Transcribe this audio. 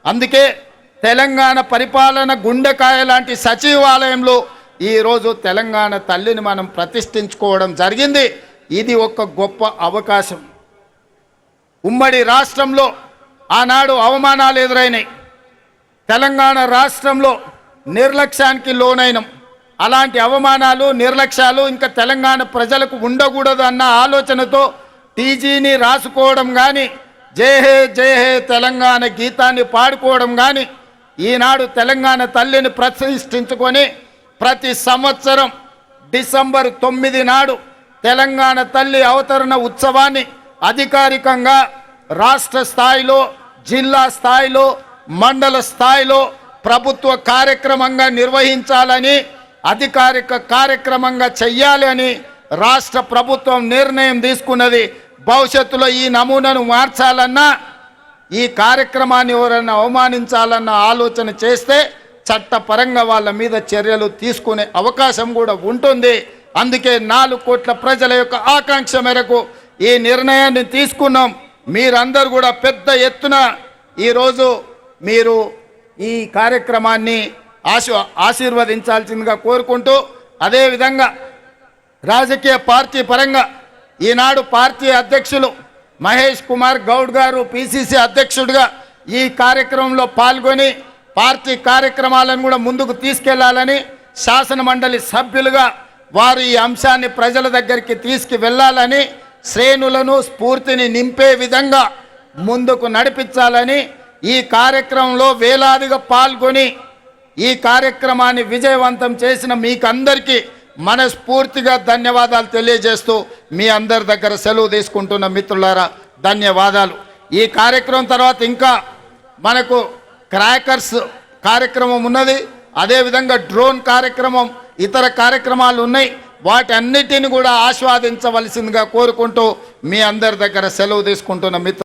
అందుకే తెలంగాణ పరిపాలన గుండెకాయ లాంటి సచివాలయంలో ఈరోజు తెలంగాణ తల్లిని మనం ప్రతిష్ఠించుకోవడం జరిగింది. ఇది ఒక గొప్ప అవకాశం. ఉమ్మడి రాష్ట్రంలో ఆనాడు అవమానాలు ఎదురైనాయి. తెలంగాణ రాష్ట్రంలో నిర్లక్ష్యానికి లోనైనం. అలాంటి అవమానాలు నిర్లక్ష్యాలు ఇంకా తెలంగాణ ప్రజలకు ఉండకూడదు అన్న ఆలోచనతో టీజీని రాసుకోవడం కానీ, జై హే జై హే తెలంగాణ గీతాన్ని పాడుకోవడం కానీ, ఈనాడు తెలంగాణ తల్లిని ప్రతిష్ఠించుకొని ప్రతి సంవత్సరం డిసెంబర్ 9 నాడు తెలంగాణ తల్లి అవతరణ ఉత్సవాన్ని అధికారికంగా రాష్ట్ర స్థాయిలో, జిల్లా స్థాయిలో, మండల స్థాయిలో ప్రభుత్వ కార్యక్రమంగా నిర్వహించాలని, అధికారిక కార్యక్రమంగా చెయ్యాలి అని రాష్ట్ర ప్రభుత్వం నిర్ణయం తీసుకున్నది. భవిష్యత్తులో ఈ నమూనాను మార్చాలన్నా, ఈ కార్యక్రమాన్ని ఎవరైనా అవమానించాలన్న ఆలోచన చేస్తే చట్టపరంగా వాళ్ళ మీద చర్యలు తీసుకునే అవకాశం కూడా ఉంటుంది. అందుకే 4 కోట్ల ప్రజల యొక్క ఆకాంక్ష మేరకు ఈ నిర్ణయాన్ని తీసుకున్నాం. మీరందరూ కూడా పెద్ద ఎత్తున ఈరోజు మీరు ఈ కార్యక్రమాన్ని ఆశీర్వదించాల్సిందిగా కోరుకుంటూ, అదేవిధంగా రాజకీయ పార్టీ పరంగా ఈనాడు పార్టీ అధ్యక్షులు మహేష్ కుమార్ గౌడ్ గారు పిసిసి అధ్యక్షుడిగా ఈ కార్యక్రమంలో పాల్గొని పార్టీ కార్యక్రమాలను కూడా ముందుకు తీసుకెళ్లాలని, శాసన మండలి సభ్యులుగా వారు ఈ అంశాన్ని ప్రజల దగ్గరికి తీసుకువెళ్లాలని, శ్రేణులను స్ఫూర్తిని నింపే విధంగా ముందుకు నడిపించాలని, ఈ కార్యక్రమంలో వేలాదిగా పాల్గొని ఈ కార్యక్రమాన్ని విజయవంతం చేసిన మీకందరికీ మనస్ఫూర్తిగా ధన్యవాదాలు తెలియజేస్తూ మీ అందరి దగ్గర సెలవు తీసుకుంటున్న మిత్రులారా ధన్యవాదాలు. ఈ కార్యక్రమం తర్వాత ఇంకా మనకు క్రాకర్స్ కార్యక్రమం ఉన్నది, అదేవిధంగా డ్రోన్ కార్యక్రమం, ఇతర కార్యక్రమాలు ఉన్నాయి. వాటి అన్నిటిని కూడా ఆస్వాదించవలసిందిగా కోరుకుంటూ మీ అందరి దగ్గర సెలవు తీసుకుంటున్న మిత్రులు